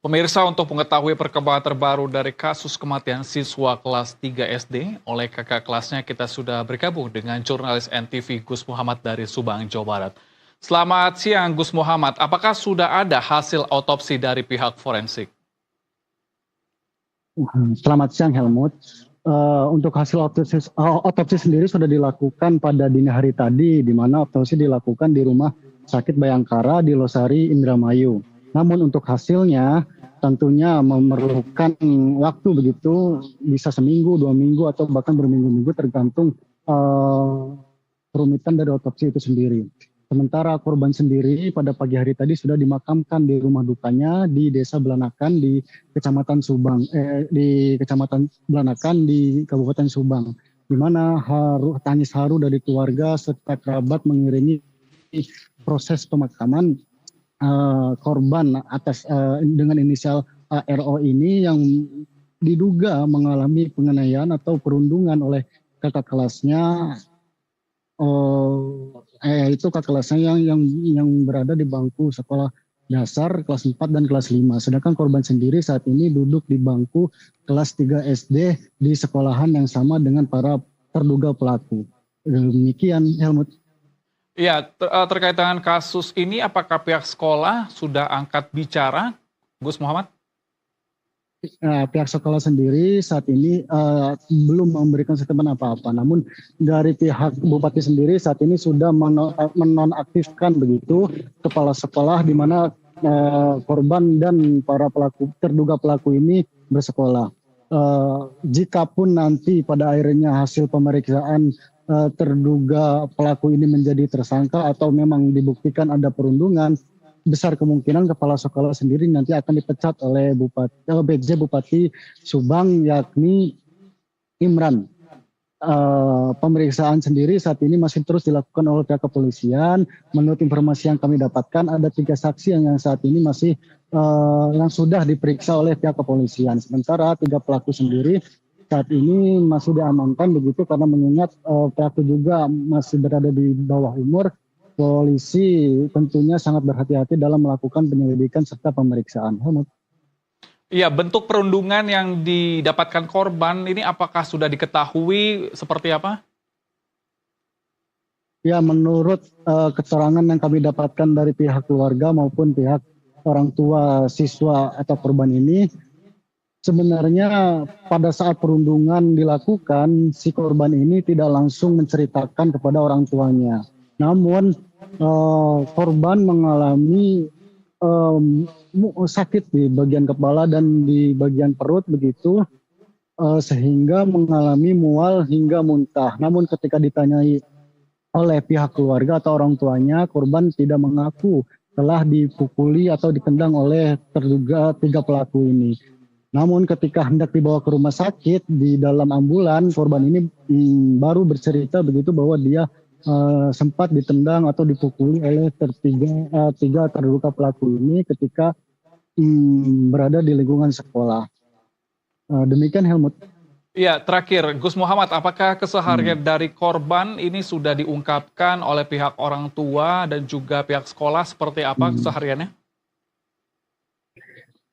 Pemirsa, untuk mengetahui perkembangan terbaru dari kasus kematian siswa kelas 3 SD oleh kakak kelasnya, kita sudah bergabung dengan jurnalis NTV Gus Muhammad dari Subang, Jawa Barat. Selamat siang Gus Muhammad, apakah sudah ada hasil otopsi dari pihak forensik? Selamat siang Helmut. Untuk hasil otopsi sendiri sudah dilakukan pada dini hari tadi, di mana otopsi dilakukan di Rumah Sakit Bayangkara di Losari, Indramayu. Namun untuk hasilnya tentunya memerlukan waktu begitu, bisa seminggu, 2 minggu, atau bahkan berminggu-minggu tergantung kerumitan dari otopsi itu sendiri. Sementara korban sendiri pada pagi hari tadi sudah dimakamkan di rumah dukanya di Desa Belanakan di Kecamatan Subang, di Kecamatan Belanakan di Kabupaten Subang, di mana tangis haru dari keluarga serta kerabat mengiringi proses pemakaman korban atas dengan inisial RO ini yang diduga mengalami penganiayaan atau perundungan oleh kakak kelasnya. Itu kakak kelasnya yang berada di bangku sekolah dasar kelas 4 dan kelas 5. Sedangkan korban sendiri saat ini duduk di bangku kelas 3 SD di sekolahan yang sama dengan para terduga pelaku. Demikian Helmut. Ya, terkait dengan kasus ini, apakah pihak sekolah sudah angkat bicara, Gus Muhammad? Pihak sekolah sendiri saat ini belum memberikan statement apa-apa. Namun dari pihak Bupati sendiri saat ini sudah menonaktifkan begitu kepala sekolah di mana korban dan para terduga pelaku ini bersekolah. Jikapun nanti pada akhirnya hasil pemeriksaan terduga pelaku ini menjadi tersangka atau memang dibuktikan ada perundungan, besar kemungkinan kepala sekolah sendiri nanti akan dipecat oleh BJ Bupati Subang, yakni Imran. Pemeriksaan sendiri saat ini masih terus dilakukan oleh pihak kepolisian. Menurut informasi yang kami dapatkan, ada 3 saksi yang saat ini masih yang sudah diperiksa oleh pihak kepolisian. Sementara 3 pelaku sendiri saat ini masih diamankan begitu karena mengingat pelaku juga masih berada di bawah umur. Polisi tentunya sangat berhati-hati dalam melakukan penyelidikan serta pemeriksaan. Iya, bentuk perundungan yang didapatkan korban ini apakah sudah diketahui seperti apa? Ya, menurut keterangan yang kami dapatkan dari pihak keluarga maupun pihak orang tua siswa atau korban ini, sebenarnya pada saat perundungan dilakukan, si korban ini tidak langsung menceritakan kepada orang tuanya. Namun korban mengalami sakit di bagian kepala dan di bagian perut begitu, sehingga mengalami mual hingga muntah. Namun ketika ditanyai oleh pihak keluarga atau orang tuanya, korban tidak mengaku telah dipukuli atau ditendang oleh terduga 3 pelaku ini. Namun ketika hendak dibawa ke rumah sakit, di dalam ambulan korban ini baru bercerita begitu bahwa dia sempat ditendang atau dipukuli oleh 3 terduga pelaku ini ketika berada di lingkungan sekolah. Demikian Helmut. Iya, terakhir Gus Muhammad, apakah keseharian dari korban ini sudah diungkapkan oleh pihak orang tua dan juga pihak sekolah seperti apa kesehariannya?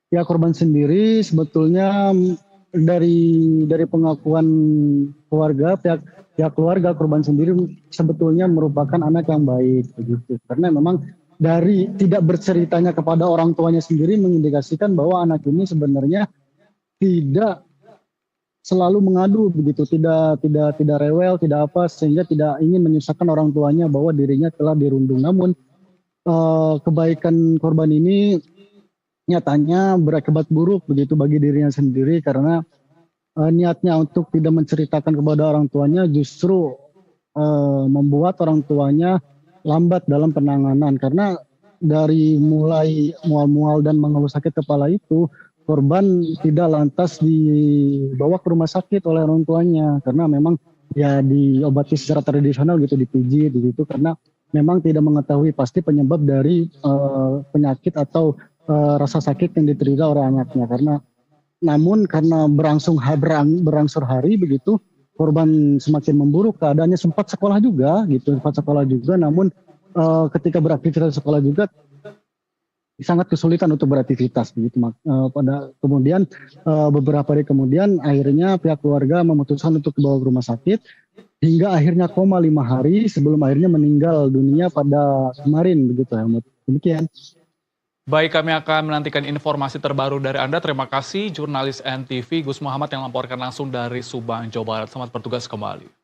Ya, korban sendiri sebetulnya dari pengakuan keluarga, pihak keluarga korban sendiri sebetulnya merupakan anak yang baik begitu. Karena memang dari tidak berceritanya kepada orang tuanya sendiri mengindikasikan bahwa anak ini sebenarnya tidak selalu mengadu begitu, tidak rewel, tidak apa, sehingga tidak ingin menyusahkan orang tuanya bahwa dirinya telah dirundung. Namun kebaikan korban ini nyatanya berakibat buruk begitu bagi dirinya sendiri karena niatnya untuk tidak menceritakan kepada orang tuanya justru membuat orang tuanya lambat dalam penanganan, karena dari mulai mual-mual dan mengeluh sakit kepala itu korban tidak lantas dibawa ke rumah sakit oleh orang tuanya karena memang ya diobati secara tradisional gitu, dipijit gitu, karena memang tidak mengetahui pasti penyebab dari penyakit atau rasa sakit yang diterima oleh anaknya. Namun karena berangsur hari begitu, korban semakin memburuk keadaannya, sempat sekolah juga, namun ketika beraktivitas sekolah juga sangat kesulitan untuk beraktivitas begitu. Pada kemudian beberapa hari kemudian akhirnya pihak keluarga memutuskan untuk dibawa ke rumah sakit hingga akhirnya koma 5 hari sebelum akhirnya meninggal dunia pada kemarin begitu ya. Demikian. Baik, kami akan menantikan informasi terbaru dari Anda. Terima kasih jurnalis NTV Gus Muhammad yang melaporkan langsung dari Subang, Jawa Barat. Selamat bertugas kembali.